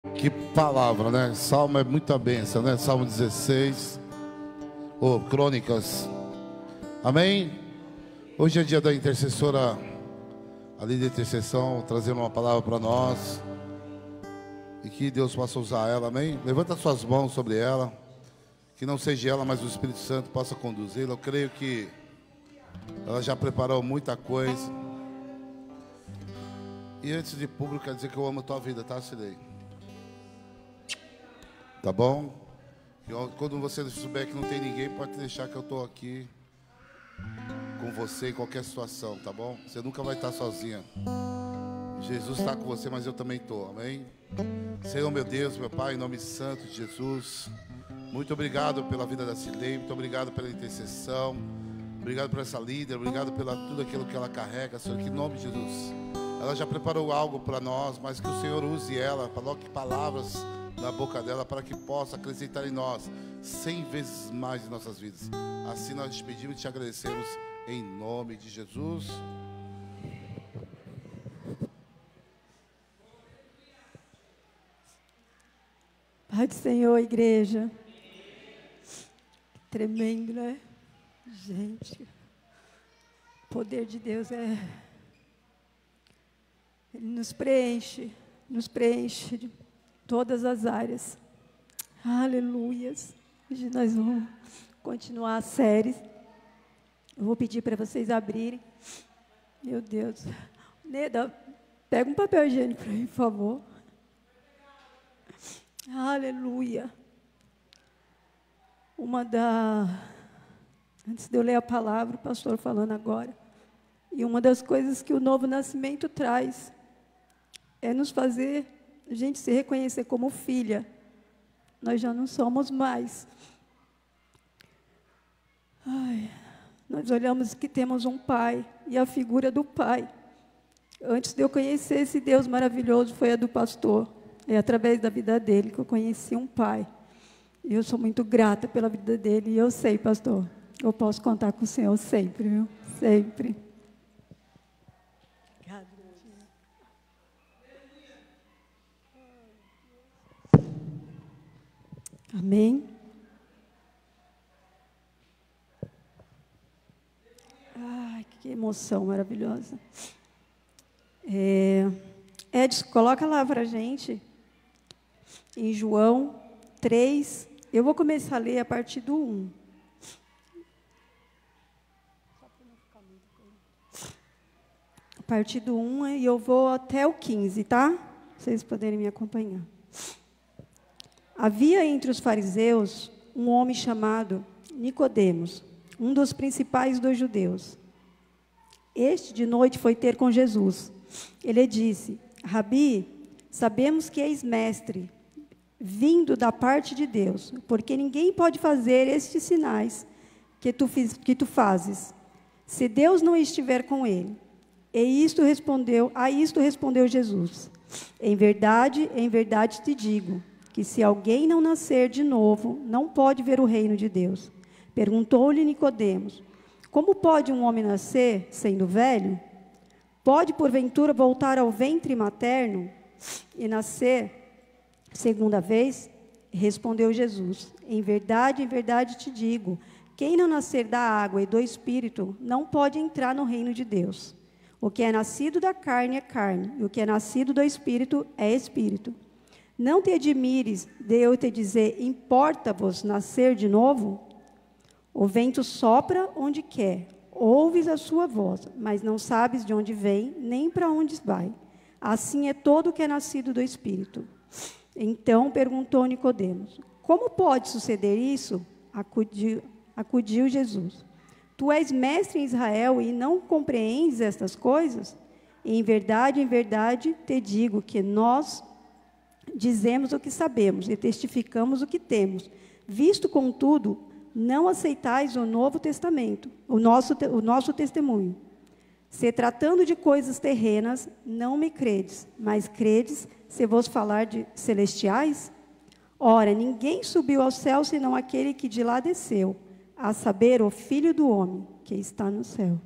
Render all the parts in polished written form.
Que palavra, né? Salmo é muita bênção, né? Salmo 16, Crônicas. Amém? Hoje é dia da intercessora, a líder de intercessão, trazendo uma palavra para nós. E que Deus possa usar ela, amém? Levanta suas mãos sobre ela. Que não seja ela, mas o Espírito Santo possa conduzi-la. Eu creio que ela já preparou muita coisa. E antes de público, quer dizer que eu amo a tua vida, tá, Cirei? Tá bom? Quando você souber que não tem ninguém, pode deixar que eu estou aqui com você em qualquer situação, tá bom? Você nunca vai estar sozinha. Jesus está com você, mas eu também estou, amém? Senhor, meu Deus, meu Pai, em nome santo de Jesus, muito obrigado pela vida da Cilei, muito obrigado pela intercessão, obrigado por essa líder, obrigado pela tudo aquilo que ela carrega, Senhor, que em nome de Jesus, ela já preparou algo para nós, mas que o Senhor use ela, coloque palavras na boca dela para que possa acrescentar em nós 100 vezes mais em nossas vidas. Assim nós te pedimos e te agradecemos em nome de Jesus. Pai do Senhor, igreja. Tremendo, né? Gente, o poder de Deus Ele nos preenche de todas as áreas. Aleluias. Hoje nós vamos continuar a série. Eu vou pedir para vocês abrirem. Meu Deus. Neda, pega um papel higiênico para mim, por favor. Aleluia. Antes de eu ler a palavra, o pastor falando agora. E uma das coisas que o novo nascimento traz é nos fazer a gente se reconhecer como filha. Nós já não somos mais. Nós olhamos que temos um pai e a figura do pai. Antes de eu conhecer esse Deus maravilhoso, foi a do pastor. É através da vida dele que eu conheci um pai. E eu sou muito grata pela vida dele. E eu sei, pastor, eu posso contar com o Senhor sempre, viu? Sempre. Amém? Ai, que emoção maravilhosa. Edson, coloca lá para a gente, em João 3. Eu vou começar a ler a partir do 1. A partir do 1 e eu vou até o 15, tá? Pra vocês poderem me acompanhar. Havia entre os fariseus um homem chamado Nicodemos, um dos principais dos judeus. Este de noite foi ter com Jesus. Ele disse: Rabi, sabemos que és mestre, vindo da parte de Deus, porque ninguém pode fazer estes sinais que tu fazes, se Deus não estiver com ele. A isto respondeu Jesus: em verdade te digo, que se alguém não nascer de novo, não pode ver o reino de Deus. Perguntou-lhe Nicodemos: como pode um homem nascer, sendo velho? Pode, porventura, voltar ao ventre materno e nascer segunda vez? Respondeu Jesus: em verdade te digo, quem não nascer da água e do Espírito, não pode entrar no reino de Deus. O que é nascido da carne é carne, e o que é nascido do Espírito é Espírito. Não te admires de eu te dizer, importa-vos nascer de novo? O vento sopra onde quer, ouves a sua voz, mas não sabes de onde vem, nem para onde vai. Assim é todo o que é nascido do Espírito. Então perguntou Nicodemos: como pode suceder isso? Acudiu Jesus: tu és mestre em Israel e não compreendes estas coisas? Em verdade te digo que nós dizemos o que sabemos e testificamos o que temos, visto, contudo, não aceitais o Novo Testamento, o nosso testemunho. Se tratando de coisas terrenas, não me credes, mas credes se vos falar de celestiais? Ora, ninguém subiu ao céu senão aquele que de lá desceu, a saber, o Filho do Homem, que está no céu.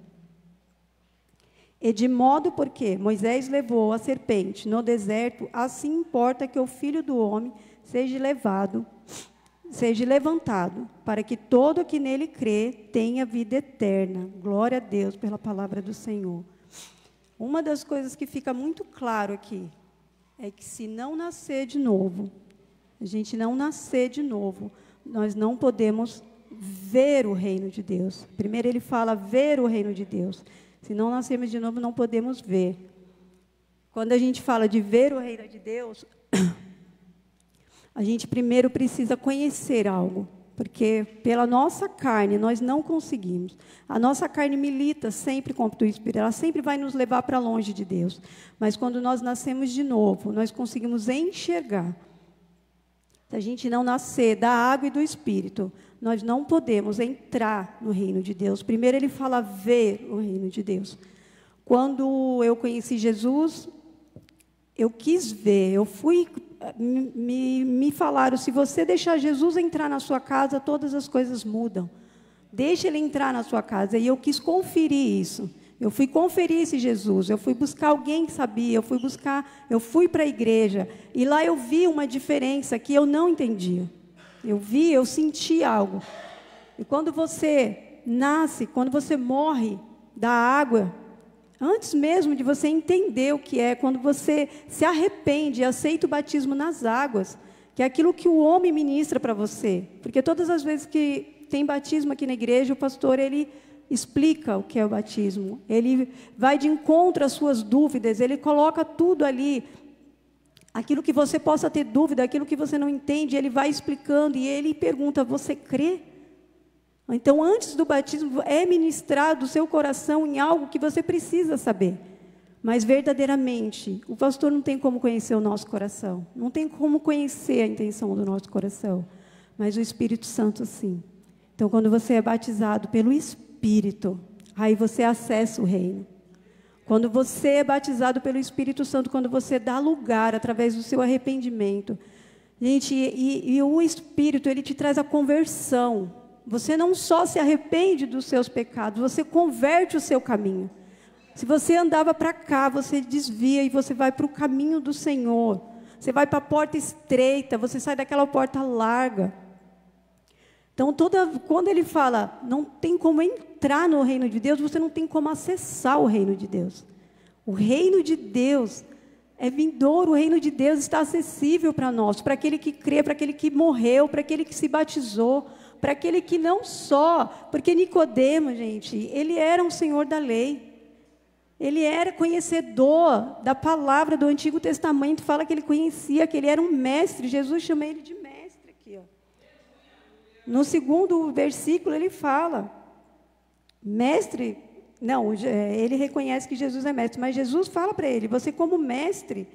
E de modo porque Moisés levou a serpente no deserto, assim importa que o Filho do Homem seja levantado, para que todo que nele crê tenha vida eterna. Glória a Deus pela palavra do Senhor. Uma das coisas que fica muito claro aqui é que se não nascer de novo, a gente não nascer de novo, nós não podemos ver o reino de Deus. Primeiro ele fala ver o reino de Deus. Se não nascermos de novo, não podemos ver. Quando a gente fala de ver o reino de Deus, a gente primeiro precisa conhecer algo, porque pela nossa carne nós não conseguimos. A nossa carne milita sempre contra o Espírito, ela sempre vai nos levar para longe de Deus. Mas quando nós nascemos de novo, nós conseguimos enxergar. Se a gente não nascer da água e do Espírito, nós não podemos entrar no reino de Deus. Primeiro ele fala ver o reino de Deus. Quando eu conheci Jesus, eu quis ver, eu fui, me falaram, se você deixar Jesus entrar na sua casa, todas as coisas mudam. Deixa ele entrar na sua casa. E eu quis conferir isso. Eu fui conferir esse Jesus, eu fui buscar alguém que sabia, eu fui para a igreja, e lá eu vi uma diferença que eu não entendia. Eu senti algo. E quando você nasce, quando você morre da água, antes mesmo de você entender o que é, quando você se arrepende e aceita o batismo nas águas, que é aquilo que o homem ministra para você. Porque todas as vezes que tem batismo aqui na igreja, o pastor, ele explica o que é o batismo. Ele vai de encontro às suas dúvidas, ele coloca tudo ali. Aquilo que você possa ter dúvida, aquilo que você não entende, ele vai explicando e ele pergunta, você crê? Então, antes do batismo, é ministrado o seu coração em algo que você precisa saber. Mas, verdadeiramente, o pastor não tem como conhecer o nosso coração. Não tem como conhecer a intenção do nosso coração. Mas o Espírito Santo, sim. Então, quando você é batizado pelo Espírito, aí você acessa o reino. Quando você é batizado pelo Espírito Santo, quando você dá lugar através do seu arrependimento, gente, e o Espírito, ele te traz a conversão. Você não só se arrepende dos seus pecados, você converte o seu caminho. Se você andava para cá, você desvia e você vai para o caminho do Senhor. Você vai para a porta estreita, você sai daquela porta larga. Então, quando ele fala, não tem como entrar no reino de Deus, você não tem como acessar o reino de Deus. O reino de Deus é vindouro, o reino de Deus está acessível para nós, para aquele que crê, para aquele que morreu, para aquele que se batizou, para aquele que não só, porque Nicodemo, gente, ele era um senhor da lei. Ele era conhecedor da palavra do Antigo Testamento, fala que ele conhecia, que ele era um mestre. Jesus chama ele de mestre aqui, ó. No segundo versículo ele fala, mestre, não, ele reconhece que Jesus é mestre, mas Jesus fala para ele, você como mestre,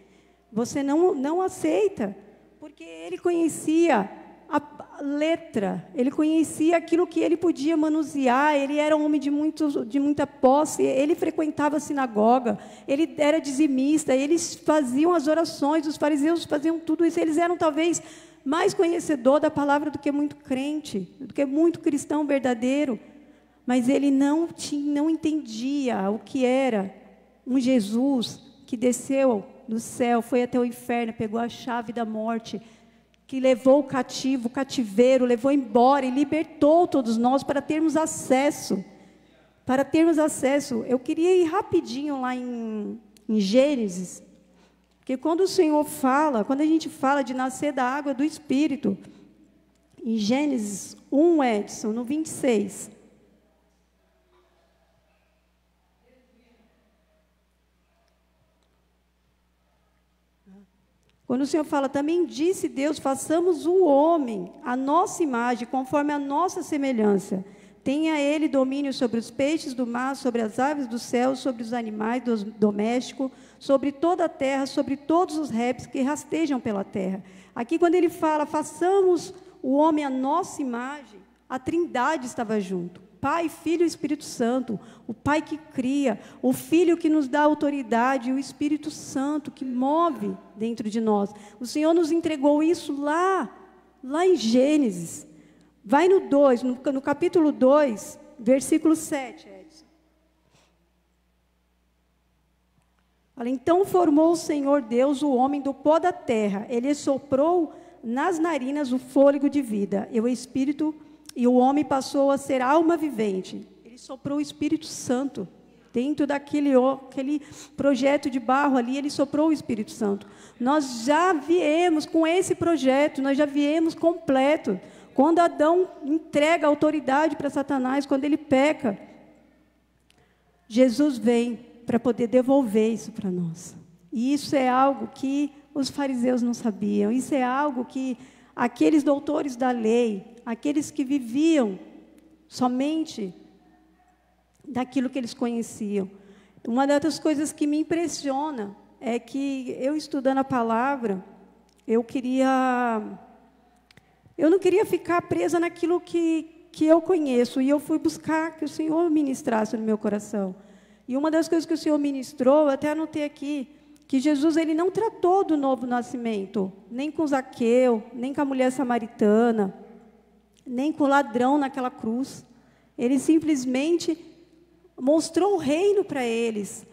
você não aceita, porque ele conhecia a letra, ele conhecia aquilo que ele podia manusear, ele era um homem de muita posse, ele frequentava a sinagoga, ele era dizimista, eles faziam as orações, os fariseus faziam tudo isso, eles eram talvez mais conhecedor da palavra do que muito crente, do que muito cristão verdadeiro, mas ele não entendia o que era um Jesus que desceu do céu, foi até o inferno, pegou a chave da morte, que levou o cativeiro, levou embora e libertou todos nós para termos acesso. Para termos acesso. Eu queria ir rapidinho lá em Gênesis, porque quando o Senhor fala, quando a gente fala de nascer da água do Espírito, em Gênesis 1, Edson, no 26. Quando o Senhor fala, também disse Deus, façamos o homem, a nossa imagem, conforme a nossa semelhança. Tenha ele domínio sobre os peixes do mar, sobre as aves do céu, sobre os animais domésticos, sobre toda a terra, sobre todos os répteis que rastejam pela terra. Aqui quando ele fala, façamos o homem a nossa imagem, a Trindade estava junto. Pai, Filho e Espírito Santo, o Pai que cria, o Filho que nos dá autoridade, e o Espírito Santo que move dentro de nós. O Senhor nos entregou isso lá em Gênesis. Vai no 2, no capítulo 2, versículo 7, Edson. Fala, então formou o Senhor Deus o homem do pó da terra. Ele soprou nas narinas o fôlego de vida. E o Espírito, e o homem passou a ser alma vivente. Ele soprou o Espírito Santo. Dentro daquele projeto de barro ali, ele soprou o Espírito Santo. Nós já viemos com esse projeto, nós já viemos completo. Quando Adão entrega a autoridade para Satanás, quando ele peca, Jesus vem para poder devolver isso para nós. E isso é algo que os fariseus não sabiam. Isso é algo que aqueles doutores da lei, aqueles que viviam somente daquilo que eles conheciam. Uma das coisas que me impressiona é que eu, estudando a palavra, eu não queria ficar presa naquilo que eu conheço, e eu fui buscar que o Senhor ministrasse no meu coração. E uma das coisas que o Senhor ministrou, eu até anotei aqui, que Jesus ele não tratou do novo nascimento, nem com Zaqueu, nem com a mulher samaritana, nem com o ladrão naquela cruz. Ele simplesmente mostrou o reino para eles.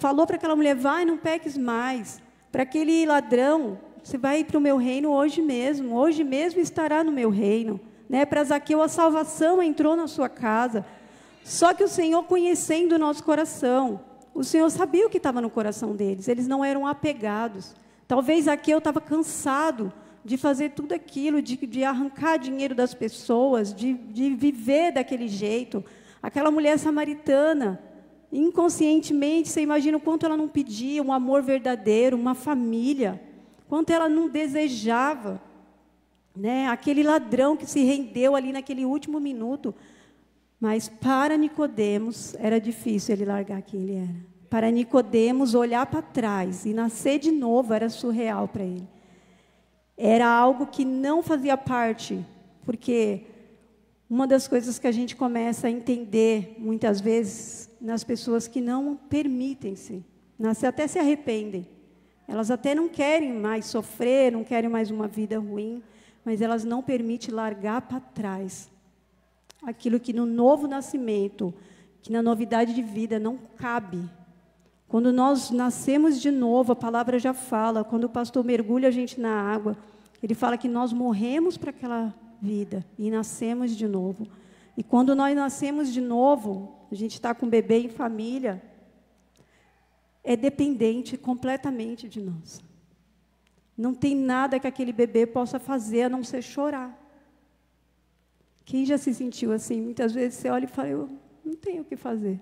Falou para aquela mulher, vai, não peques mais. Para aquele ladrão, você vai ir para o meu reino hoje mesmo estará no meu reino. Né? Para Zaqueu, a salvação entrou na sua casa. Só que o Senhor, conhecendo o nosso coração, o Senhor sabia o que estava no coração deles. Eles não eram apegados. Talvez Zaqueu estava cansado de fazer tudo aquilo, de arrancar dinheiro das pessoas, de viver daquele jeito. Aquela mulher samaritana, inconscientemente, você imagina o quanto ela não pedia um amor verdadeiro, uma família, quanto ela não desejava, né? Aquele ladrão que se rendeu ali naquele último minuto. Mas para Nicodemos era difícil ele largar quem ele era. Para Nicodemos olhar para trás e nascer de novo era surreal para ele. Era algo que não fazia parte, porque uma das coisas que a gente começa a entender, muitas vezes, nas pessoas que não permitem-se, até se arrependem. Elas até não querem mais sofrer, não querem mais uma vida ruim, mas elas não permitem largar para trás aquilo que no novo nascimento, que na novidade de vida não cabe. Quando nós nascemos de novo, a palavra já fala, quando o pastor mergulha a gente na água, ele fala que nós morremos para aquela vida e nascemos de novo. E quando nós nascemos de novo, a gente está com um bebê em família, é dependente completamente de nós. Não tem nada que aquele bebê possa fazer a não ser chorar. Quem já se sentiu assim? Muitas vezes você olha e fala, eu não tenho o que fazer.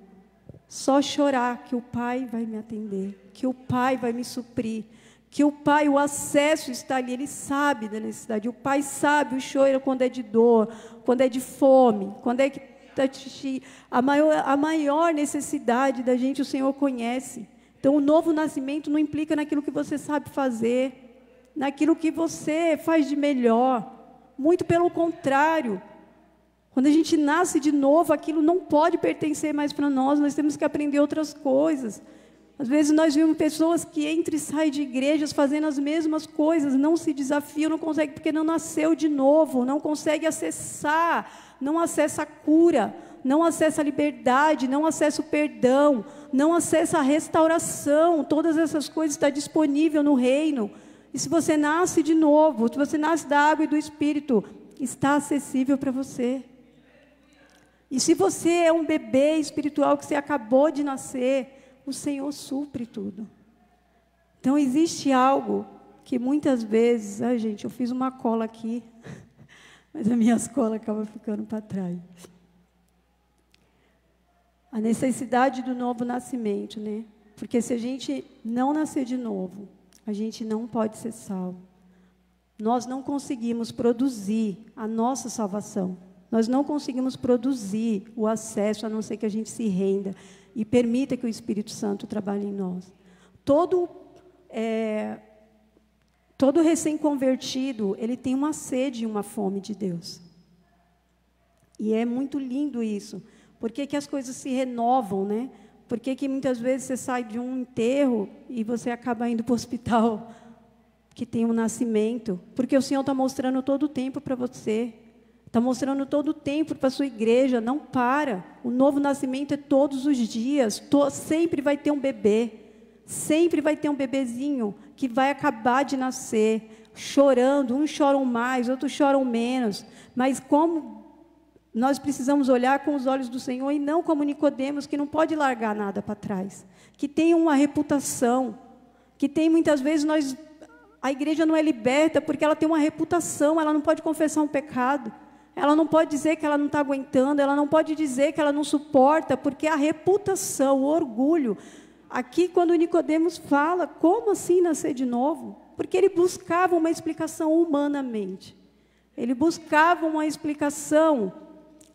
Só chorar que o Pai vai me atender, que o Pai vai me suprir, que o Pai, o acesso está ali, Ele sabe da necessidade. O Pai sabe o choro quando é de dor, quando é de fome, quando é que a maior necessidade da gente, o Senhor conhece. Então, o novo nascimento não implica naquilo que você sabe fazer, naquilo que você faz de melhor. Muito pelo contrário. Quando a gente nasce de novo, aquilo não pode pertencer mais para nós, nós temos que aprender outras coisas. Às vezes nós vemos pessoas que entram e saem de igrejas fazendo as mesmas coisas, não se desafiam, não conseguem, porque não nasceu de novo, não consegue acessar, não acessa a cura, não acessa a liberdade, não acessa o perdão, não acessa a restauração. Todas essas coisas estão disponíveis no reino. E se você nasce de novo, se você nasce da água e do Espírito, está acessível para você. E se você é um bebê espiritual que você acabou de nascer, o Senhor supre tudo. Então, existe algo que muitas vezes... Ai, gente, eu fiz uma cola aqui, mas a minha cola acaba ficando para trás. A necessidade do novo nascimento, né? Porque se a gente não nascer de novo, a gente não pode ser salvo. Nós não conseguimos produzir a nossa salvação. Nós não conseguimos produzir o acesso, a não ser que a gente se renda e permita que o Espírito Santo trabalhe em nós. Todo recém-convertido, ele tem uma sede e uma fome de Deus. E é muito lindo isso. Por que as coisas se renovam, né? Por que muitas vezes você sai de um enterro e você acaba indo para o hospital que tem um nascimento? Porque o Senhor está mostrando todo o tempo para você. Está mostrando todo o tempo para a sua igreja, não para. O novo nascimento é todos os dias, sempre vai ter um bebê. Sempre vai ter um bebezinho que vai acabar de nascer, chorando. Uns choram mais, outros choram menos. Mas como nós precisamos olhar com os olhos do Senhor e não como Nicodemos, que não pode largar nada para trás, que tem uma reputação, que tem muitas vezes a igreja não é liberta porque ela tem uma reputação, ela não pode confessar um pecado, ela não pode dizer que ela não está aguentando, ela não pode dizer que ela não suporta, porque a reputação, o orgulho. Aqui, quando Nicodemos fala, como assim nascer de novo? Porque ele buscava uma explicação humanamente. Ele buscava uma explicação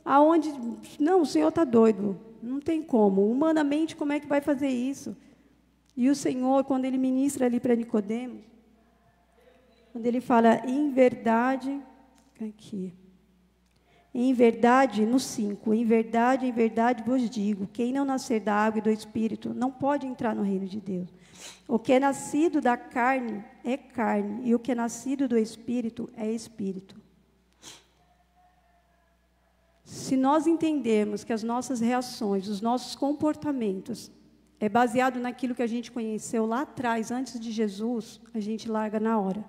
aonde, não, o Senhor está doido, não tem como. Humanamente, como é que vai fazer isso? E o Senhor, quando Ele ministra ali para Nicodemos, quando Ele fala, em verdade, aqui, em verdade, no 5, em verdade vos digo, quem não nascer da água e do Espírito não pode entrar no reino de Deus. O que é nascido da carne é carne, e o que é nascido do Espírito é Espírito. Se nós entendermos que as nossas reações, os nossos comportamentos, é baseado naquilo que a gente conheceu lá atrás, antes de Jesus, a gente larga na hora.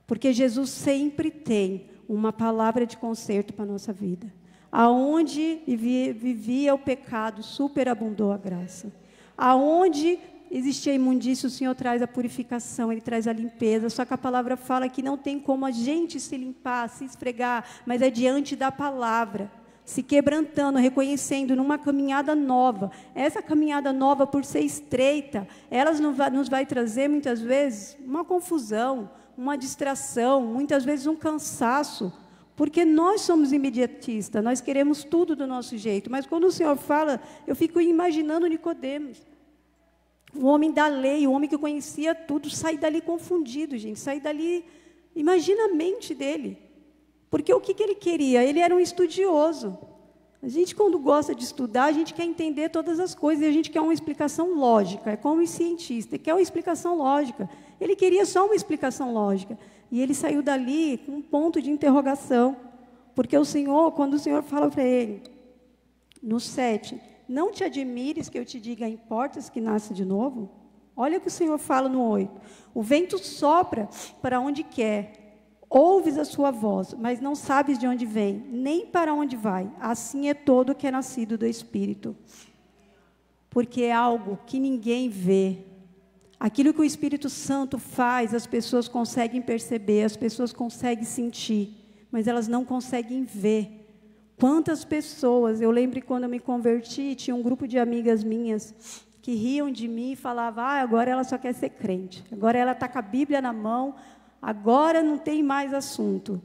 Porque Jesus sempre tem uma palavra de conserto para a nossa vida. Aonde vivia o pecado, superabundou a graça. Aonde existia imundícia, o Senhor traz a purificação, Ele traz a limpeza. Só que a palavra fala que não tem como a gente se limpar, se esfregar, mas é diante da palavra, se quebrantando, reconhecendo numa caminhada nova. Essa caminhada nova, por ser estreita, ela nos vai trazer, muitas vezes, uma confusão, uma distração, muitas vezes um cansaço, porque nós somos imediatistas, nós queremos tudo do nosso jeito. Mas quando o Senhor fala, eu fico imaginando Nicodemos, o homem da lei, o homem que conhecia tudo, sair dali confundido, gente, sair dali, imagina a mente dele, porque o que ele queria? Ele era um estudioso. A gente, quando gosta de estudar, a gente quer entender todas as coisas, e a gente quer uma explicação lógica, é como um cientista, quer uma explicação lógica. Ele queria só uma explicação lógica, e ele saiu dali com um ponto de interrogação, porque o Senhor, quando o Senhor fala para ele, no 7, não te admires que eu te diga, importas que nasça de novo? Olha o que o Senhor fala no 8, o vento sopra para onde quer, ouves a sua voz, mas não sabes de onde vem, nem para onde vai. Assim é todo o que é nascido do Espírito. Porque é algo que ninguém vê. Aquilo que o Espírito Santo faz, as pessoas conseguem perceber, as pessoas conseguem sentir, mas elas não conseguem ver. Quantas pessoas, eu lembro quando eu me converti, tinha um grupo de amigas minhas que riam de mim e falavam, agora ela só quer ser crente, agora ela está com a Bíblia na mão, agora não tem mais assunto.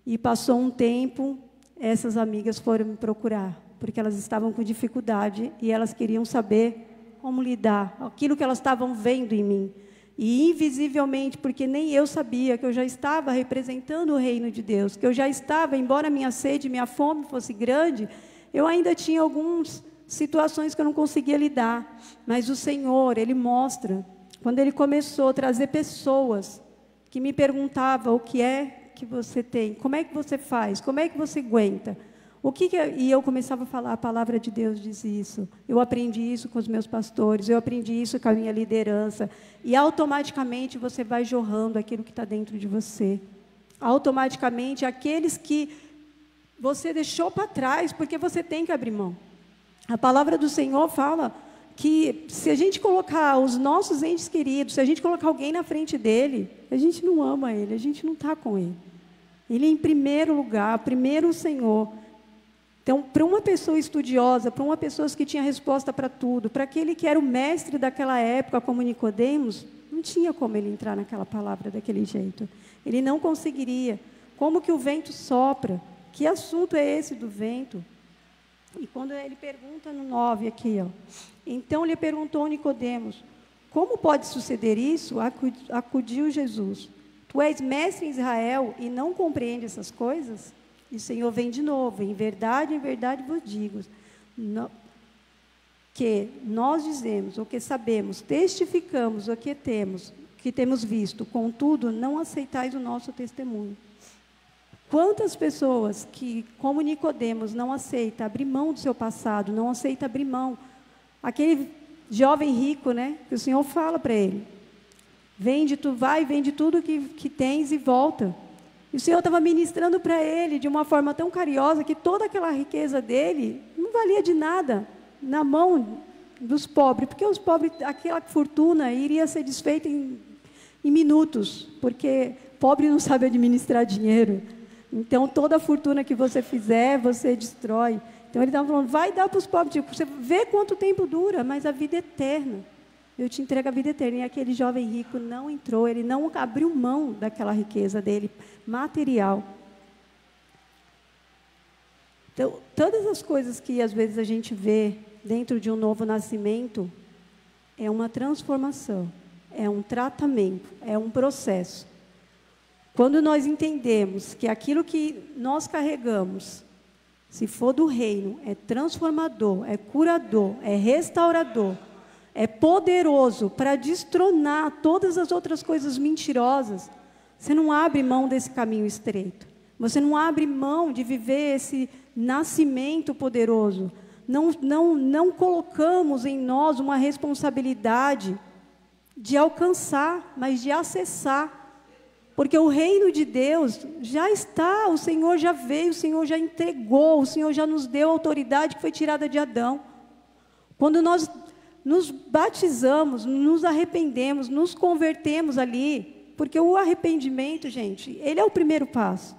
E passou um tempo, essas amigas foram me procurar, porque elas estavam com dificuldade e elas queriam saber como lidar, aquilo que elas estavam vendo em mim. E invisivelmente, porque nem eu sabia que eu já estava representando o reino de Deus, que eu já estava, embora minha sede, minha fome fosse grande, eu ainda tinha algumas situações que eu não conseguia lidar. Mas o Senhor, Ele mostra, quando Ele começou a trazer pessoas que me perguntava o que é que você tem, como é que você faz, como é que você aguenta, e eu começava a falar, a palavra de Deus diz isso, eu aprendi isso com os meus pastores, eu aprendi isso com a minha liderança, e automaticamente você vai jorrando aquilo que está dentro de você, automaticamente aqueles que você deixou para trás, porque você tem que abrir mão. A palavra do Senhor fala que se a gente colocar os nossos entes queridos, se a gente colocar alguém na frente dele, a gente não ama ele, a gente não está com ele. Ele é em primeiro lugar, primeiro o Senhor. Então, para uma pessoa estudiosa, para uma pessoa que tinha resposta para tudo, para aquele que era o mestre daquela época, como Nicodemos, não tinha como ele entrar naquela palavra daquele jeito. Ele não conseguiria. Como que o vento sopra? Que assunto é esse do vento? E quando ele pergunta no 9 aqui, então lhe perguntou Nicodemos, como pode suceder isso? Acudiu Jesus. Tu és mestre em Israel e não compreende essas coisas? E o Senhor vem de novo, em verdade vos digo, que nós dizemos, o que sabemos, testificamos o que temos visto, contudo, não aceitais o nosso testemunho. Quantas pessoas que, como Nicodemos, não aceita abrir mão do seu passado, não aceita abrir mão, aquele jovem rico, né? Que o Senhor fala para ele: vende, tu vai, vende tudo que tens e volta. E o Senhor estava ministrando para ele de uma forma tão carinhosa que toda aquela riqueza dele não valia de nada na mão dos pobres, porque os pobres, aquela fortuna iria ser desfeita em minutos, porque pobre não sabe administrar dinheiro. Então, toda a fortuna que você fizer, você destrói. Então, ele estava falando, vai dar para os pobres, tipo, você vê quanto tempo dura, mas a vida é eterna. Eu te entrego a vida eterna. E aquele jovem rico não entrou, ele não abriu mão daquela riqueza dele, material. Então, todas as coisas que às vezes a gente vê dentro de um novo nascimento, é uma transformação, é um tratamento, é um processo. Quando nós entendemos que aquilo que nós carregamos, se for do reino, é transformador, é curador, é restaurador, é poderoso para destronar todas as outras coisas mentirosas, você não abre mão desse caminho estreito. Você não abre mão de viver esse nascimento poderoso. Não colocamos em nós uma responsabilidade de alcançar, mas de acessar. Porque o reino de Deus já está, o Senhor já veio, o Senhor já entregou, o Senhor já nos deu a autoridade que foi tirada de Adão. Quando nós nos batizamos, nos arrependemos, nos convertemos ali, porque o arrependimento, gente, ele é o primeiro passo.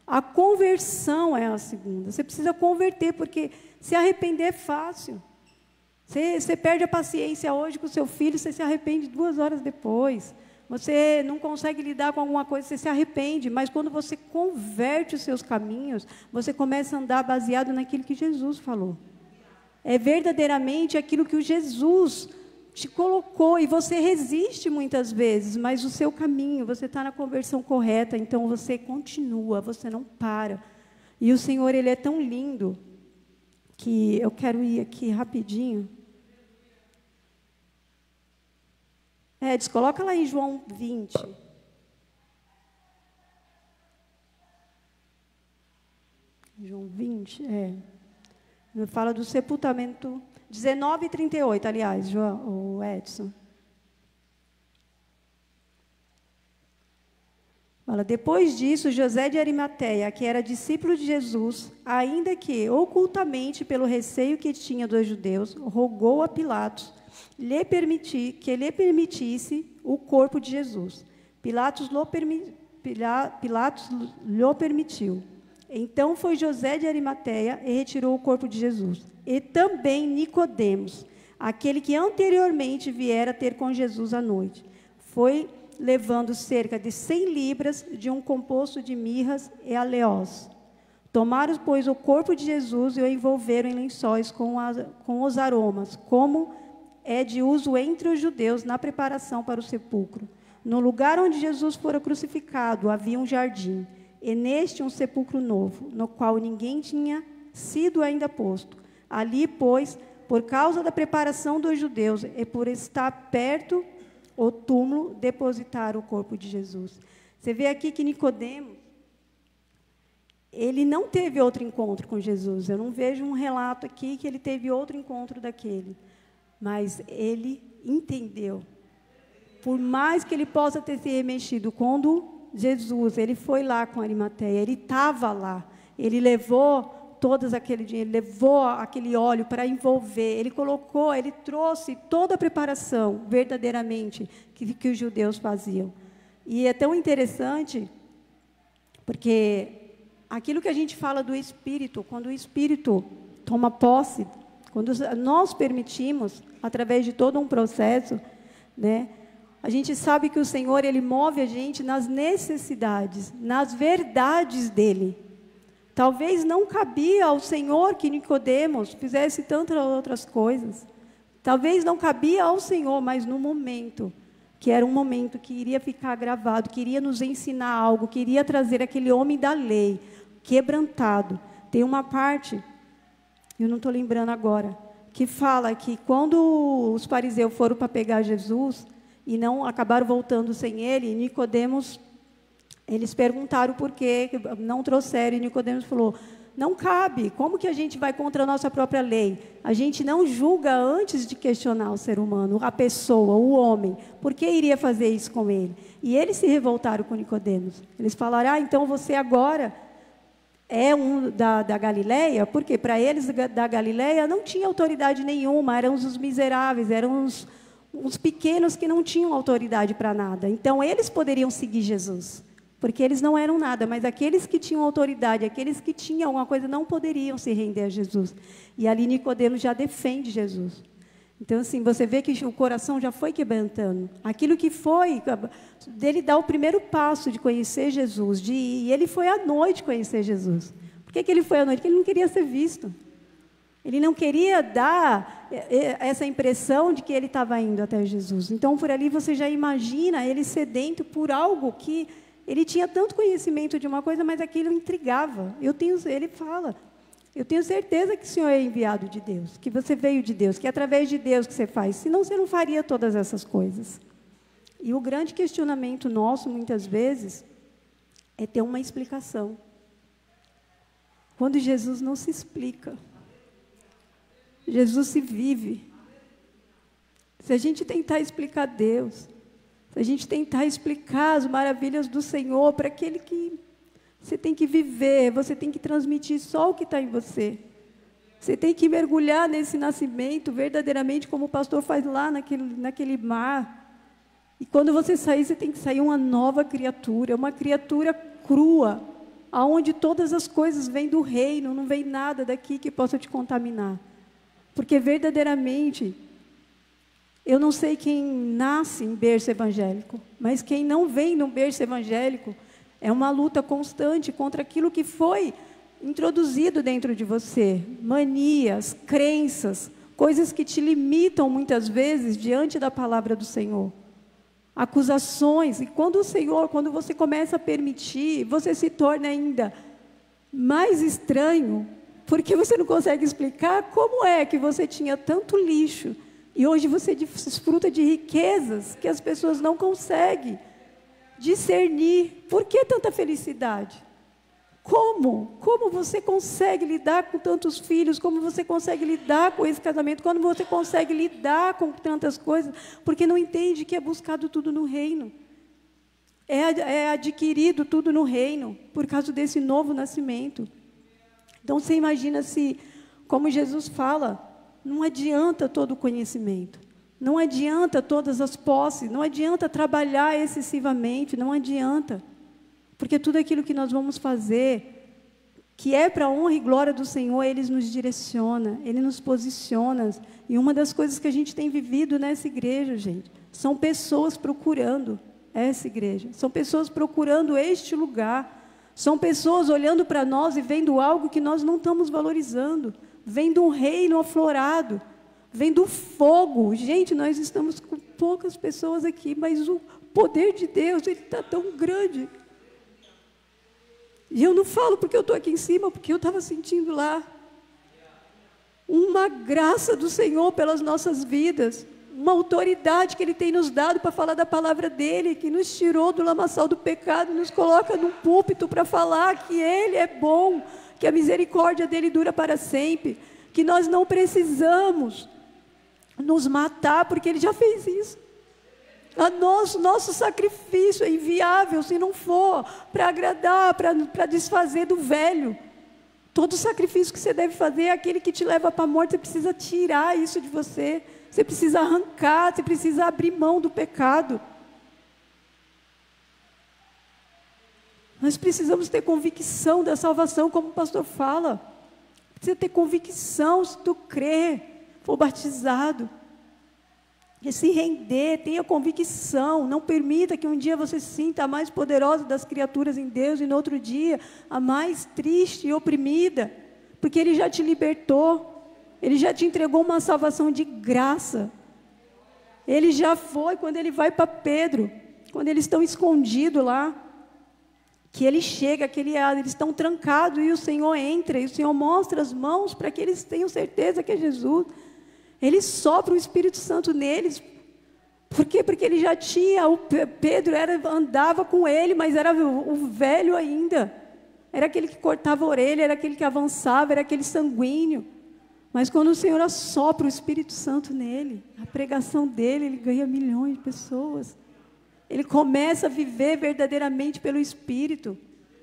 A conversão é a segunda. Você precisa converter, porque se arrepender é fácil. Você perde a paciência hoje com o seu filho, você se arrepende 2 horas depois. Você não consegue lidar com alguma coisa, você se arrepende. Mas quando você converte os seus caminhos, você começa a andar baseado naquilo que Jesus falou. É verdadeiramente aquilo que o Jesus te colocou, e você resiste muitas vezes, mas o seu caminho, você está na conversão correta, então você continua, você não para. E o Senhor, Ele é tão lindo, que eu quero ir aqui rapidinho. Coloca lá em João 20. João 20, fala do sepultamento, 19:38, aliás, o Edson. Fala, depois disso, José de Arimateia, que era discípulo de Jesus, ainda que ocultamente pelo receio que tinha dos judeus, rogou a Pilatos que lhe permitisse o corpo de Jesus. Pilatos lhe permitiu. Então foi José de Arimateia e retirou o corpo de Jesus. E também Nicodemos, aquele que anteriormente viera ter com Jesus à noite, foi levando cerca de 100 libras de um composto de mirras e aleós. Tomaram, pois, o corpo de Jesus e o envolveram em lençóis com os aromas, como é de uso entre os judeus na preparação para o sepulcro. No lugar onde Jesus fora crucificado havia um jardim, e neste um sepulcro novo, no qual ninguém tinha sido ainda posto. Ali, pois, por causa da preparação dos judeus e por estar perto o túmulo, depositaram o corpo de Jesus. Você vê aqui que Nicodemos, ele não teve outro encontro com Jesus. Eu não vejo um relato aqui que ele teve outro encontro daquele. Mas ele entendeu. Por mais que ele possa ter se remexido, quando Jesus, ele foi lá com Arimateia, ele estava lá, ele levou todo aquele dinheiro, ele levou aquele óleo para envolver, ele colocou, ele trouxe toda a preparação, verdadeiramente, que os judeus faziam. E é tão interessante, porque aquilo que a gente fala do Espírito, quando o Espírito toma posse, quando nós permitimos, através de todo um processo, né, a gente sabe que o Senhor, Ele move a gente nas necessidades, nas verdades dEle. Talvez não cabia ao Senhor que Nicodemos fizesse tantas outras coisas. Talvez não cabia ao Senhor, mas no momento, que era um momento que iria ficar gravado, que iria nos ensinar algo, que iria trazer aquele homem da lei, quebrantado. Tem uma parte, eu não estou lembrando agora, que fala que quando os fariseus foram para pegar Jesus e não acabaram voltando sem ele, Nicodemos, eles perguntaram por que não trouxeram, e Nicodemos falou, Não cabe. Como que a gente vai contra a nossa própria lei? A gente não julga antes de questionar o ser humano, a pessoa, o homem. Por que iria fazer isso com ele? E eles se revoltaram com Nicodemos. Eles falaram, então você agora é um da Galileia? Porque para eles da Galileia não tinha autoridade nenhuma, eram os miseráveis, eram os pequenos que não tinham autoridade para nada. Então eles poderiam seguir Jesus, porque eles não eram nada, mas aqueles que tinham autoridade, aqueles que tinham alguma coisa, não poderiam se render a Jesus. E ali Nicodemos já defende Jesus. Então, assim, você vê que o coração já foi quebrantando. Aquilo que foi, dele dar o primeiro passo de conhecer Jesus, e ele foi à noite conhecer Jesus. Por que ele foi à noite? Porque ele não queria ser visto. Ele não queria dar essa impressão de que ele estava indo até Jesus. Então, por ali você já imagina ele sedento por algo que ele tinha tanto conhecimento de uma coisa, mas aquilo intrigava. Ele fala, eu tenho certeza que o Senhor é enviado de Deus, que você veio de Deus, que é através de Deus que você faz, senão você não faria todas essas coisas. E o grande questionamento nosso, muitas vezes, é ter uma explicação. Quando Jesus não se explica, Jesus se vive. Se a gente tentar explicar Deus, se a gente tentar explicar as maravilhas do Senhor para aquele que você tem que viver, você tem que transmitir só o que está em você. Você tem que mergulhar nesse nascimento verdadeiramente, como o pastor faz lá naquele mar. E quando você sair, você tem que sair uma nova criatura, uma criatura crua, aonde todas as coisas vêm do reino, não vem nada daqui que possa te contaminar. Porque verdadeiramente, eu não sei quem nasce em berço evangélico, mas quem não vem num berço evangélico, é uma luta constante contra aquilo que foi introduzido dentro de você. Manias, crenças, coisas que te limitam muitas vezes diante da palavra do Senhor. Acusações. E quando você começa a permitir, você se torna ainda mais estranho, porque você não consegue explicar como é que você tinha tanto lixo e hoje você desfruta de riquezas que as pessoas não conseguem discernir. Por que tanta felicidade? Como? Como você consegue lidar com tantos filhos? Como você consegue lidar com esse casamento? Como você consegue lidar com tantas coisas? Porque não entende que é buscado tudo no reino. É adquirido tudo no reino, por causa desse novo nascimento. Então, você imagina se, como Jesus fala, não adianta todo o conhecimento. Não adianta todas as posses, não adianta trabalhar excessivamente, não adianta. Porque tudo aquilo que nós vamos fazer, que é para a honra e glória do Senhor, Ele nos direciona, Ele nos posiciona. E uma das coisas que a gente tem vivido nessa igreja, gente, são pessoas procurando essa igreja, são pessoas procurando este lugar, são pessoas olhando para nós e vendo algo que nós não estamos valorizando, vendo um reino aflorado, vendo fogo. Gente, nós estamos com poucas pessoas aqui, mas o poder de Deus, Ele está tão grande. E eu não falo porque eu estou aqui em cima, porque eu estava sentindo lá uma graça do Senhor pelas nossas vidas, uma autoridade que Ele tem nos dado para falar da palavra dEle, que nos tirou do lamaçal do pecado, nos coloca num púlpito para falar que Ele é bom, que a misericórdia dEle dura para sempre, que nós não precisamos nos matar, porque Ele já fez isso. Nosso sacrifício é inviável se não for para agradar, para desfazer do velho. Todo sacrifício que você deve fazer é aquele que te leva para a morte. Você precisa tirar isso de você, você precisa arrancar, você precisa abrir mão do pecado. Nós precisamos ter convicção da salvação, como o pastor fala. Precisa ter convicção, se tu crer, for batizado. E se render, tenha convicção, não permita que um dia você se sinta a mais poderosa das criaturas em Deus e no outro dia a mais triste e oprimida, porque Ele já te libertou, Ele já te entregou uma salvação de graça. Ele já foi, quando Ele vai para Pedro, quando eles estão escondidos lá, que Ele chega, eles estão trancados e o Senhor entra, e o Senhor mostra as mãos para que eles tenham certeza que é Jesus. Ele sopra o Espírito Santo neles. Por quê? Porque ele já tinha, Pedro andava com ele, mas era o velho ainda. era aquele que cortava a orelha, era aquele que avançava, era aquele sanguíneo. Mas quando o Senhor assopra o Espírito Santo nele, a pregação dele, ele ganha milhões de pessoas. Ele começa a viver verdadeiramente pelo Espírito.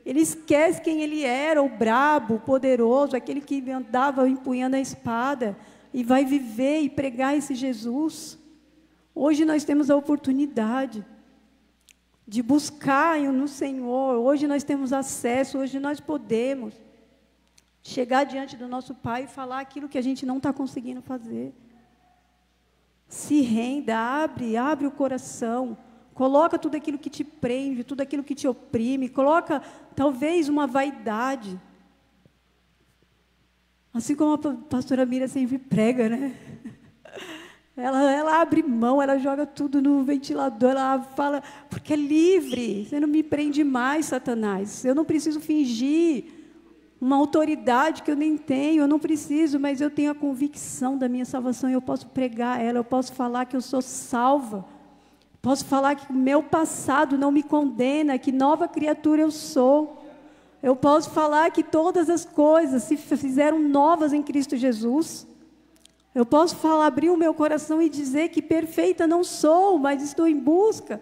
Ele esquece quem ele era, o brabo, o poderoso, aquele que andava empunhando a espada, e vai viver e pregar esse Jesus. Hoje nós temos a oportunidade de buscar no Senhor. Hoje nós temos acesso, hoje nós podemos chegar diante do nosso Pai e falar aquilo que a gente não está conseguindo fazer. Se renda, abre o coração, coloca tudo aquilo que te prende, tudo aquilo que te oprime, coloca talvez uma vaidade. Assim como a pastora Mira sempre prega, né? Ela abre mão, ela joga tudo no ventilador, ela fala, porque é livre, você não me prende mais, Satanás. Eu não preciso fingir uma autoridade que eu nem tenho, eu não preciso, mas eu tenho a convicção da minha salvação, e eu posso pregar ela, eu posso falar que eu sou salva, posso falar que o meu passado não me condena, que nova criatura eu sou. Eu posso falar que todas as coisas se fizeram novas em Cristo Jesus. Eu posso falar, abrir o meu coração e dizer que perfeita não sou, mas estou em busca.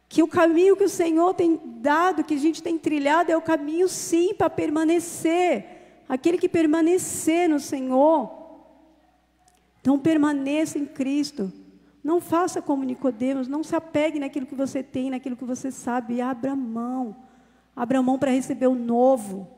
Que o caminho que o Senhor tem dado, que a gente tem trilhado, é o caminho sim para permanecer. Aquele que permanecer no Senhor. Então permaneça em Cristo. Não faça como Nicodemos, não se apegue naquilo que você tem, naquilo que você sabe. Abra mão. Abra mão para receber o novo.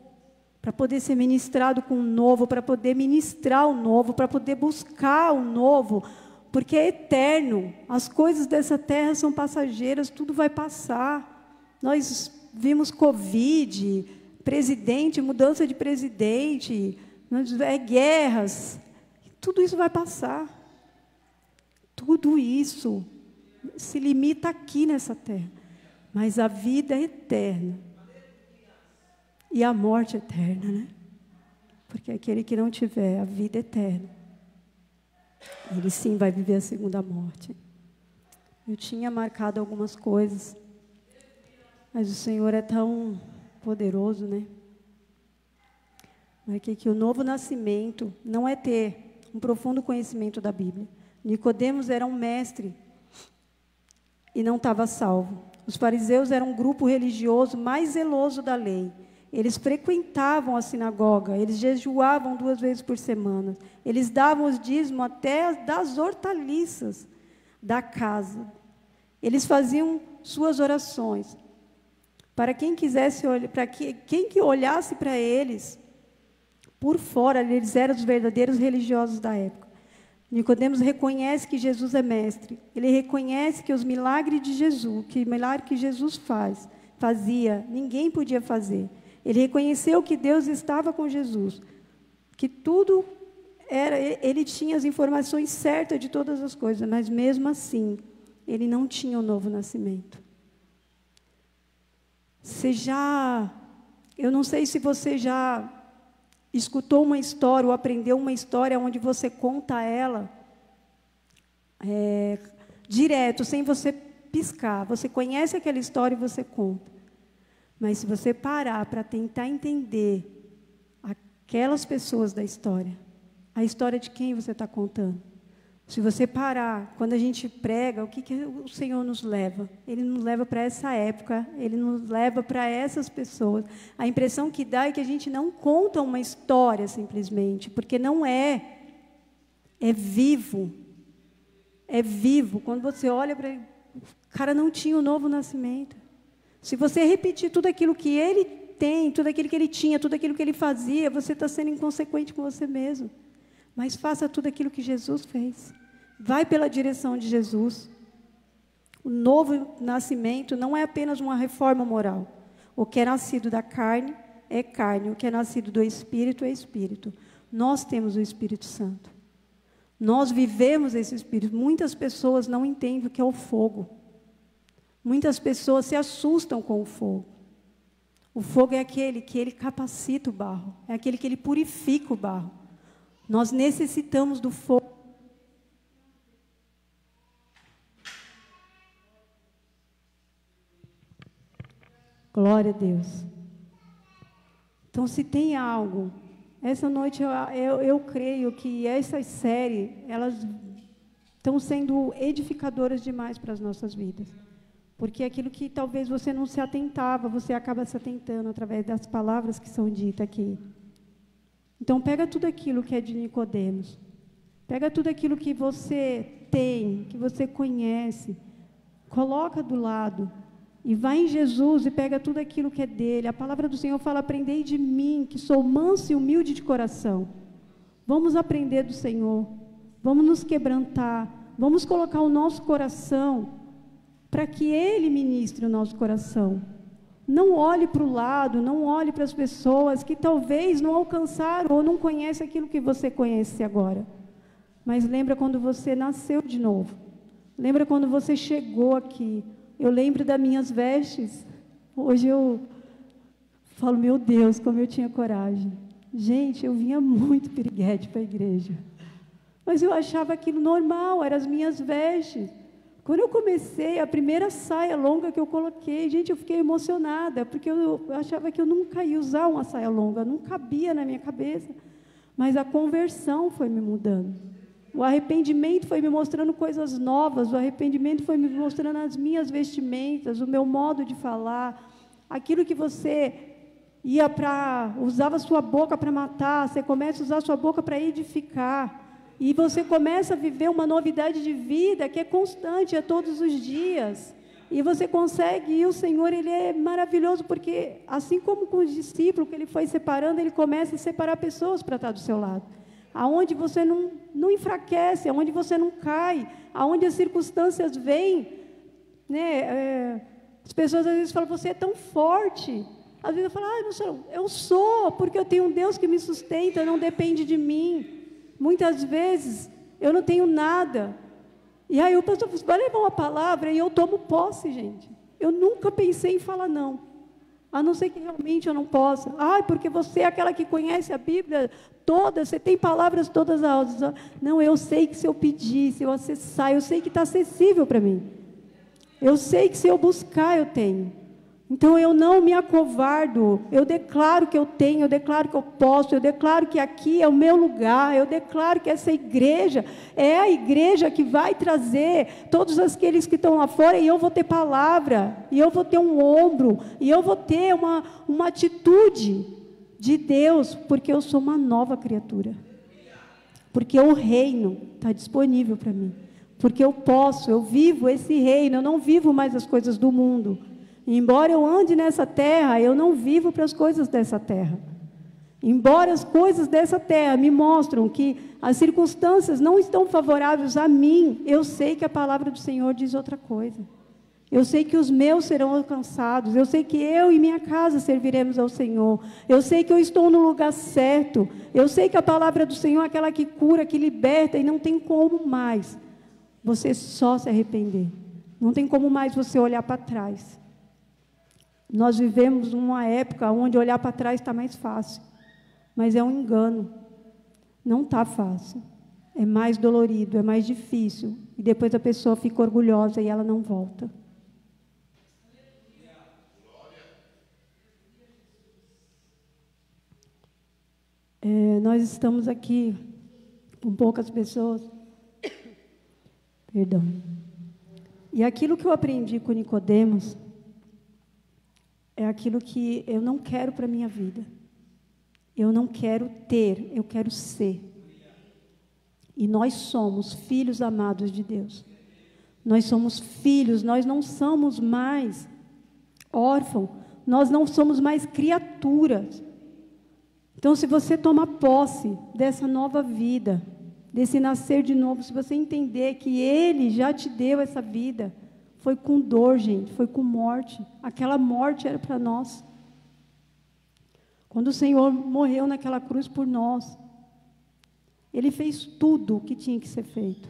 Para poder ser ministrado com o novo, para poder ministrar o novo, para poder buscar o novo, porque é eterno. As coisas dessa terra são passageiras, tudo vai passar. Nós vimos Covid, presidente, mudança de presidente, guerras, tudo isso vai passar. Tudo isso se limita aqui nessa terra, mas a vida é eterna. E a morte eterna, né? Porque aquele que não tiver a vida eterna, ele sim vai viver a segunda morte. Eu tinha marcado algumas coisas, mas o Senhor é tão poderoso, né? Marquei que o novo nascimento não é ter um profundo conhecimento da Bíblia. Nicodemos era um mestre e não estava salvo. Os fariseus eram um grupo religioso mais zeloso da lei. Eles frequentavam a sinagoga, eles jejuavam 2 vezes por semana, eles davam os dízimos até das hortaliças da casa. Eles faziam suas orações. Para quem quisesse olhar, para quem que olhasse para eles, por fora, eles eram os verdadeiros religiosos da época. Nicodemos reconhece que Jesus é mestre. Ele reconhece que os milagres de Jesus, que o milagre que Jesus fazia, ninguém podia fazer. Ele reconheceu que Deus estava com Jesus, que tudo era, ele tinha as informações certas de todas as coisas, mas mesmo assim, ele não tinha o novo nascimento. Eu não sei se você já escutou uma história ou aprendeu uma história onde você conta ela direto, sem você piscar. Você conhece aquela história e você conta. Mas se você parar para tentar entender aquelas pessoas da história, a história de quem você está contando. Se você parar, quando a gente prega, o que o Senhor nos leva? Ele nos leva para essa época, Ele nos leva para essas pessoas. A impressão que dá é que a gente não conta uma história simplesmente, porque não é. É vivo. É vivo. Quando você olha para ele, o cara não tinha o novo nascimento. Se você repetir tudo aquilo que ele tem, tudo aquilo que ele tinha, tudo aquilo que ele fazia, você está sendo inconsequente com você mesmo. Mas faça tudo aquilo que Jesus fez. Vai pela direção de Jesus. O novo nascimento não é apenas uma reforma moral. O que é nascido da carne é carne. O que é nascido do Espírito é Espírito. Nós temos o Espírito Santo. Nós vivemos esse Espírito. Muitas pessoas não entendem o que é o fogo. Muitas pessoas se assustam com o fogo. O fogo é aquele que ele capacita o barro. É aquele que ele purifica o barro. Nós necessitamos do fogo. Glória a Deus. Então, se tem algo, essa noite eu creio que essas séries, elas estão sendo edificadoras demais para as nossas vidas. Porque aquilo que talvez você não se atentava, você acaba se atentando através das palavras que são ditas aqui. Então, pega tudo aquilo que é de Nicodemos. Pega tudo aquilo que você tem, que você conhece, coloca do lado e vai em Jesus e pega tudo aquilo que é dele. A palavra do Senhor fala: aprendei de mim, que sou manso e humilde de coração. Vamos aprender do Senhor, vamos nos quebrantar, vamos colocar o nosso coração para que Ele ministre o nosso coração. Não olhe para o lado, não olhe para as pessoas que talvez não alcançaram ou não conhecem aquilo que você conhece agora. Mas lembra quando você nasceu de novo. Lembra quando você chegou aqui. Eu lembro das minhas vestes. Hoje eu falo, meu Deus, como eu tinha coragem. Gente, eu vinha muito piriguete para a igreja. Mas eu achava aquilo normal, eram as minhas vestes. Quando eu comecei, a primeira saia longa que eu coloquei, gente, eu fiquei emocionada, porque eu achava que eu nunca ia usar uma saia longa, não cabia na minha cabeça. Mas a conversão foi me mudando. O arrependimento foi me mostrando coisas novas, o arrependimento foi me mostrando as minhas vestimentas, o meu modo de falar, aquilo que você usava a sua boca para matar, você começa a usar a sua boca para edificar. E você começa a viver uma novidade de vida que é constante, é todos os dias. E você consegue, e o Senhor, Ele é maravilhoso, porque assim como com os discípulos que Ele foi separando, Ele começa a separar pessoas para estar do seu lado. Aonde você não enfraquece, aonde você não cai, aonde as circunstâncias vêm, né? As pessoas às vezes falam, você é tão forte. Às vezes eu falo, eu sou, porque eu tenho um Deus que me sustenta, não depende de mim. Muitas vezes eu não tenho nada. E aí o pastor vai levar uma palavra e eu tomo posse, gente. Eu nunca pensei em falar não. A não ser que realmente eu não possa. Porque você é aquela que conhece a Bíblia toda, você tem palavras todas altas. Não, eu sei que se eu pedir, se eu acessar, eu sei que está acessível para mim. Eu sei que se eu buscar, eu tenho. Então, eu não me acovardo, eu declaro que eu tenho, eu declaro que eu posso, eu declaro que aqui é o meu lugar, eu declaro que essa igreja é a igreja que vai trazer todos aqueles que estão lá fora, e eu vou ter palavra, e eu vou ter um ombro, e eu vou ter uma atitude de Deus, porque eu sou uma nova criatura, porque o reino está disponível para mim, porque eu vivo esse reino, eu não vivo mais as coisas do mundo. Embora eu ande nessa terra, eu não vivo para as coisas dessa terra. Embora as coisas dessa terra me mostram que as circunstâncias não estão favoráveis a mim, eu sei que a palavra do Senhor diz outra coisa. Eu sei que os meus serão alcançados, eu sei que eu e minha casa serviremos ao Senhor, eu sei que eu estou no lugar certo, eu sei que a palavra do Senhor é aquela que cura, que liberta, e não tem como mais você só se arrepender. Não tem como mais você olhar para trás. Nós vivemos uma época onde olhar para trás está mais fácil, mas é um engano, não está fácil, é mais dolorido, é mais difícil, e depois a pessoa fica orgulhosa e ela não volta. Nós estamos aqui com poucas pessoas, perdão, e aquilo que eu aprendi com Nicodemos, é aquilo que eu não quero para a minha vida. Eu não quero ter, eu quero ser. E nós somos filhos amados de Deus. Nós somos filhos, nós não somos mais órfãos, nós não somos mais criaturas. Então, se você tomar posse dessa nova vida, desse nascer de novo, se você entender que Ele já te deu essa vida, foi com dor, gente, foi com morte. Aquela morte era para nós. Quando o Senhor morreu naquela cruz por nós, Ele fez tudo o que tinha que ser feito.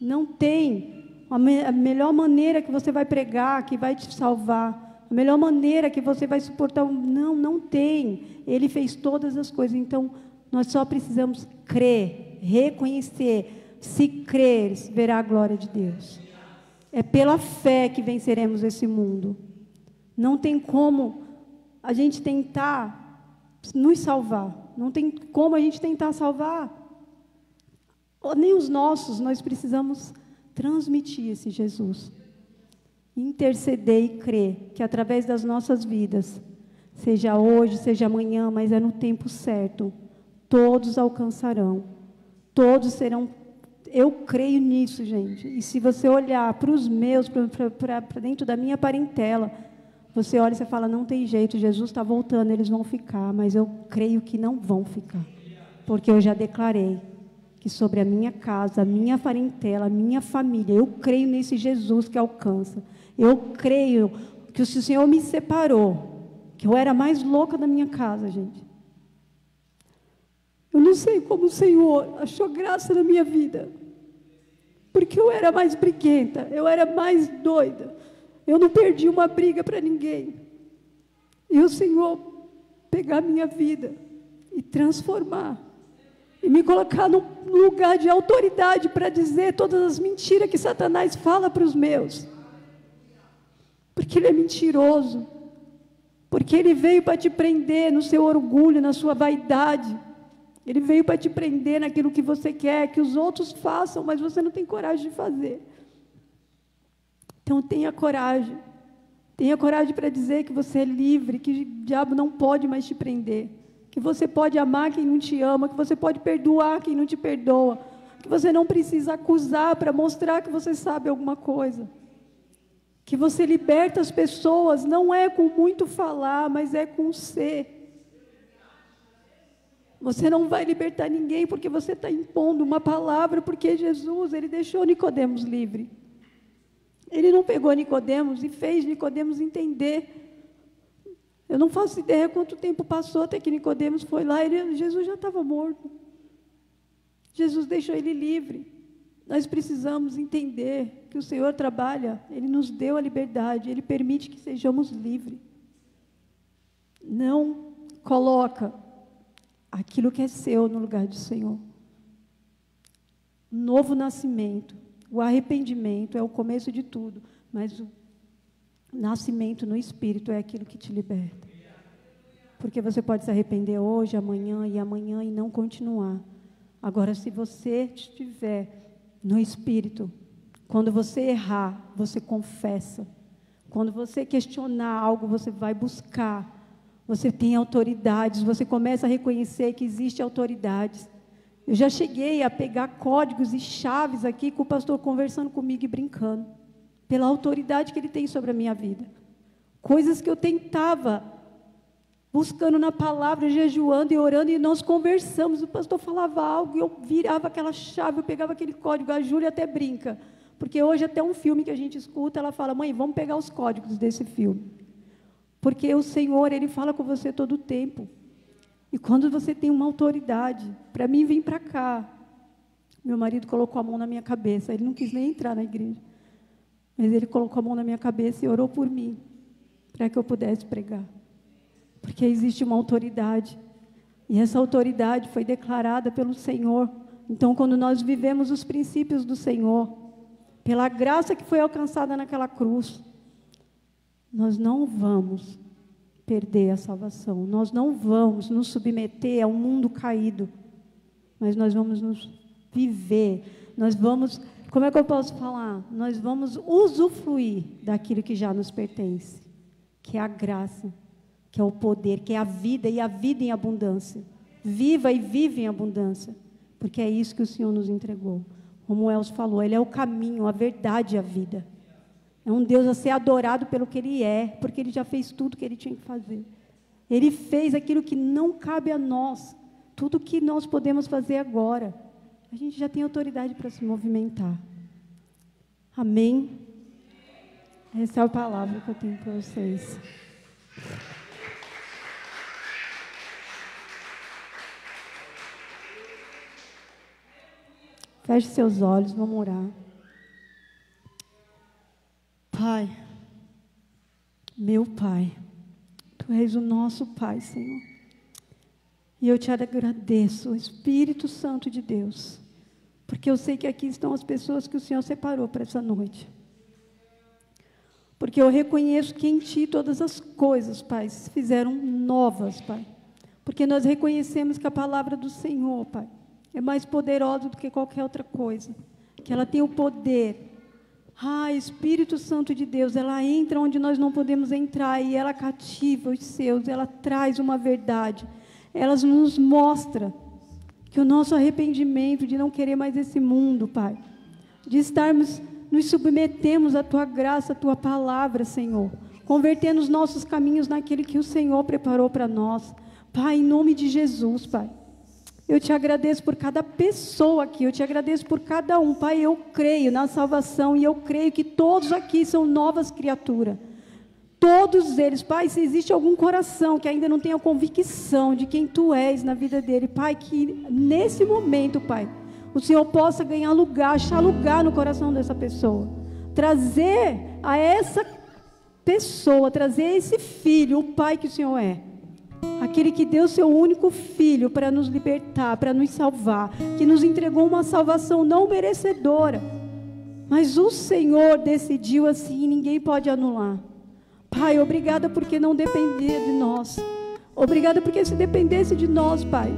Não tem a melhor maneira que você vai pregar, que vai te salvar, a melhor maneira que você vai suportar. Não tem. Ele fez todas as coisas. Então, nós só precisamos crer, reconhecer. Se creres, verá a glória de Deus. É pela fé que venceremos esse mundo. Não tem como a gente tentar nos salvar. Não tem como a gente tentar salvar, nem os nossos. Nós precisamos transmitir esse Jesus. Interceder e crer que através das nossas vidas, seja hoje, seja amanhã, mas é no tempo certo, todos alcançarão, todos serão. Eu creio nisso, gente. E se você olhar para os meus, para dentro da minha parentela, você olha e você fala, não tem jeito, Jesus está voltando, eles vão ficar. Mas eu creio que não vão ficar. Porque eu já declarei que sobre a minha casa, a minha parentela, a minha família, eu creio nesse Jesus que alcança. Eu creio que se o Senhor me separou, que eu era mais louca da minha casa, gente. Eu não sei como o Senhor achou graça na minha vida. Porque eu era mais briguenta, eu era mais doida. Eu não perdi uma briga para ninguém. E o Senhor pegar a minha vida e transformar. E me colocar num lugar de autoridade para dizer todas as mentiras que Satanás fala para os meus. Porque ele é mentiroso. Porque ele veio para te prender no seu orgulho, na sua vaidade. Ele veio para te prender naquilo que você quer, que os outros façam, mas você não tem coragem de fazer. Então tenha coragem. Tenha coragem para dizer que você é livre, que o diabo não pode mais te prender. Que você pode amar quem não te ama, que você pode perdoar quem não te perdoa. Que você não precisa acusar para mostrar que você sabe alguma coisa. Que você liberta as pessoas, não é com muito falar, mas é com ser. Você não vai libertar ninguém porque você está impondo uma palavra, porque Jesus, ele deixou Nicodemos livre. Ele não pegou Nicodemos e fez Nicodemos entender. Eu não faço ideia quanto tempo passou até que Nicodemos foi lá, Jesus já estava morto. Jesus deixou ele livre. Nós precisamos entender que o Senhor trabalha, Ele nos deu a liberdade, Ele permite que sejamos livres. Não coloca aquilo que é seu no lugar do Senhor. Novo nascimento, o arrependimento é o começo de tudo, mas o nascimento no Espírito é aquilo que te liberta. Porque você pode se arrepender hoje, amanhã e não continuar. Agora, se você estiver no Espírito, quando você errar, você confessa. Quando você questionar algo, você vai buscar. Você tem autoridades, você começa a reconhecer que existe autoridades. Eu já cheguei a pegar códigos e chaves aqui com o pastor conversando comigo e brincando, pela autoridade que ele tem sobre a minha vida. Coisas que eu tentava, buscando na palavra, jejuando e orando, e nós conversamos. O pastor falava algo e eu virava aquela chave, eu pegava aquele código. A Júlia até brinca, porque hoje até um filme que a gente escuta, ela fala, mãe, vamos pegar os códigos desse filme. Porque o Senhor, Ele fala com você todo o tempo. E quando você tem uma autoridade, para mim, vem para cá. Meu marido colocou a mão na minha cabeça, ele não quis nem entrar na igreja. Mas ele colocou a mão na minha cabeça e orou por mim, para que eu pudesse pregar. Porque existe uma autoridade. E essa autoridade foi declarada pelo Senhor. Então, quando nós vivemos os princípios do Senhor, pela graça que foi alcançada naquela cruz, nós não vamos perder a salvação. Nós não vamos nos submeter a um mundo caído. Mas nós vamos nos viver. Nós vamos, como é que eu posso falar? Nós vamos usufruir daquilo que já nos pertence. Que é a graça, que é o poder, que é a vida, e a vida em abundância. Viva e vive em abundância. Porque é isso que o Senhor nos entregou. Como o Elcio falou, Ele é o caminho, a verdade e a vida. É um Deus a ser adorado pelo que Ele é, porque Ele já fez tudo que Ele tinha que fazer. Ele fez aquilo que não cabe a nós, tudo que nós podemos fazer agora. A gente já tem autoridade para se movimentar. Amém? Essa é a palavra que eu tenho para vocês. Feche seus olhos, vamos orar. Pai, meu Pai, Tu és o nosso Pai, Senhor. E eu Te agradeço, Espírito Santo de Deus, porque eu sei que aqui estão as pessoas que o Senhor separou para essa noite. Porque eu reconheço que em Ti todas as coisas, Pai, se fizeram novas, Pai. porque nós reconhecemos que a palavra do Senhor, Pai, é mais poderosa do que qualquer outra coisa, que ela tem o poder. Espírito Santo de Deus, ela entra onde nós não podemos entrar e ela cativa os seus, ela traz uma verdade, ela nos mostra que o nosso arrependimento de não querer mais esse mundo, Pai, de nos submetemos à Tua graça, à Tua palavra, Senhor, convertendo os nossos caminhos naquele que o Senhor preparou para nós. Pai, em nome de Jesus, Pai, eu te agradeço por cada pessoa aqui, eu te agradeço por cada um. Pai, eu creio na salvação e eu creio que todos aqui são novas criaturas. Todos eles, Pai, se existe algum coração que ainda não tenha convicção de quem Tu és na vida dele, Pai, que nesse momento, Pai, o Senhor possa ganhar lugar, achar lugar no coração dessa pessoa. Trazer a essa pessoa, trazer esse filho, o Pai que o Senhor é. Aquele que deu seu único filho para nos libertar, para nos salvar, que nos entregou uma salvação não merecedora, mas o Senhor decidiu assim e ninguém pode anular. Pai, obrigada porque não dependia de nós. Obrigada porque se dependesse de nós, Pai,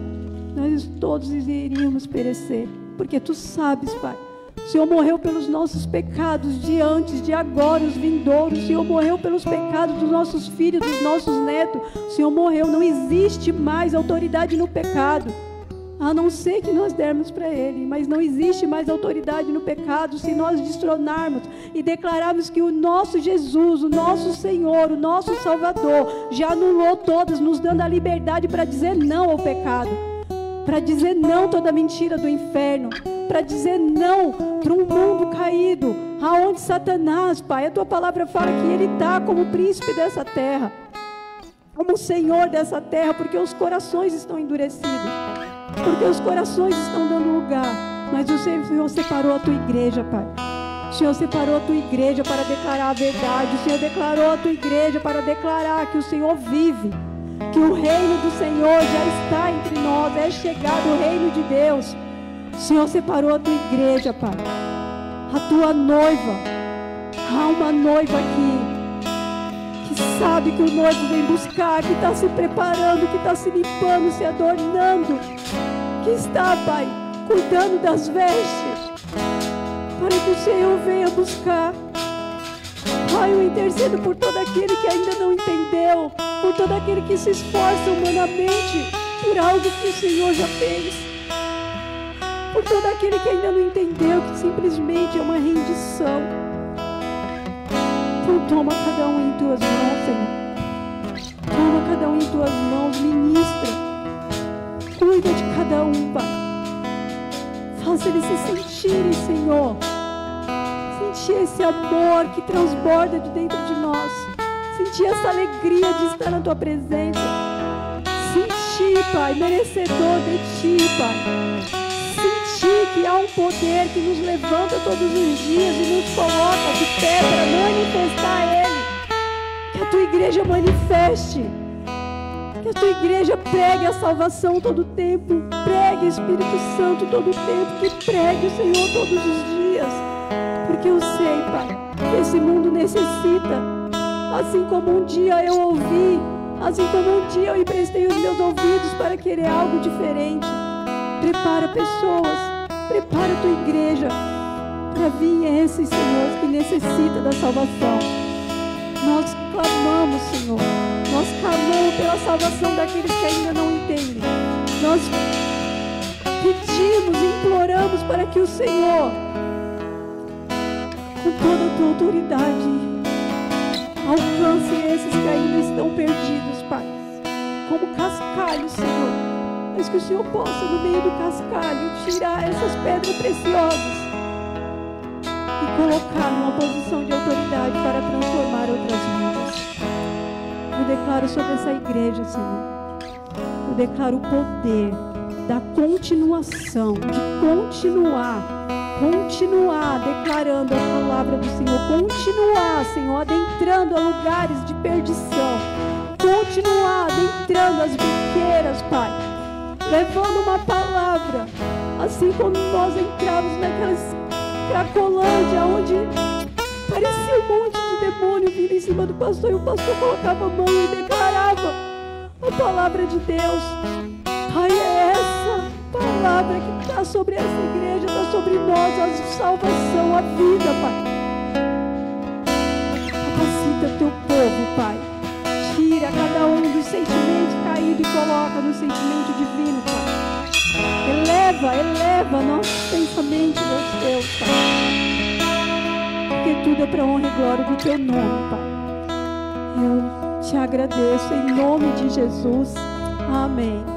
nós todos iríamos perecer, porque Tu sabes, Pai. O Senhor morreu pelos nossos pecados de antes, de agora, os vindouros. O Senhor morreu pelos pecados dos nossos filhos, dos nossos netos. O Senhor morreu, não existe mais autoridade no pecado, a não ser que nós dermos para Ele. Mas não existe mais autoridade no pecado se nós destronarmos e declararmos que o nosso Jesus, o nosso Senhor, o nosso Salvador, já anulou todas, nos dando a liberdade para dizer não ao pecado, para dizer não a toda mentira do inferno, para dizer não para um mundo caído, aonde Satanás, Pai, a Tua palavra fala que ele está como príncipe dessa terra, como Senhor dessa terra, porque os corações estão endurecidos, porque os corações estão dando lugar. Mas o Senhor separou a Tua igreja, Pai. O Senhor separou a Tua igreja para declarar a verdade. O Senhor declarou a Tua igreja para declarar que o Senhor vive, que o reino do Senhor já está entre nós, é chegado o reino de Deus. O Senhor separou a Tua igreja, Pai, a Tua noiva. Há uma noiva aqui que sabe que o noivo vem buscar, que está se preparando, que está se limpando, se adornando, que está, Pai, cuidando das vestes, para que o Senhor venha buscar. Pai, eu intercedo por todo aquele que ainda não entendeu, por todo aquele que se esforça humanamente por algo que o Senhor já fez, por todo aquele que ainda não entendeu que simplesmente é uma rendição. Então toma cada um em Tuas mãos, Senhor. Toma cada um em Tuas mãos, ministra. Cuida de cada um, Pai. Faça eles se sentirem, Senhor. Sentir esse amor que transborda de dentro de nós. Sentir essa alegria de estar na Tua presença. Sentir, Pai, merecedor de Ti, Pai. Sentir que há um poder que nos levanta todos os dias e nos coloca de pé para manifestar Ele. Que a Tua igreja manifeste, que a Tua igreja pregue a salvação todo o tempo, pregue o Espírito Santo todo o tempo, que pregue o Senhor todos os dias, porque eu sei, Pai, que esse mundo necessita, assim como um dia eu ouvi, assim como um dia eu emprestei os meus ouvidos para querer algo diferente. Prepara pessoas, prepara a Tua igreja para vir esses, Senhor, que necessita da salvação. Nós clamamos, Senhor, nós clamamos pela salvação daqueles que ainda não entendem. Nós pedimos, imploramos para que o Senhor, com toda a Tua autoridade, alcance esses que ainda estão perdidos, Pai, como cascalho, Senhor. Mas que o Senhor possa, no meio do cascalho, tirar essas pedras preciosas e colocar numa posição de autoridade para transformar outras vidas. Eu declaro sobre essa igreja, Senhor, eu declaro o poder da continuação, de continuar declarando a palavra do Senhor, continuar, Senhor, adentrando a lugares de perdição, continuar adentrando as biqueiras, Pai, levando uma palavra, assim como nós entramos naquelas cracolândia, onde parecia um monte de demônio vindo em cima do pastor, e o pastor colocava a mão e declarava a palavra de Deus, Pai, é essa palavra que está sobre essa igreja, está sobre nós, a salvação, a vida, Pai. Capacita teu povo, Pai. Tira cada um dos sentimentos caídos e coloca no sentimento divino, Pai. Eleva nossos pensamentos aos teus, Pai. Porque tudo é para a honra e glória do teu nome, Pai. Eu te agradeço em nome de Jesus. Amém.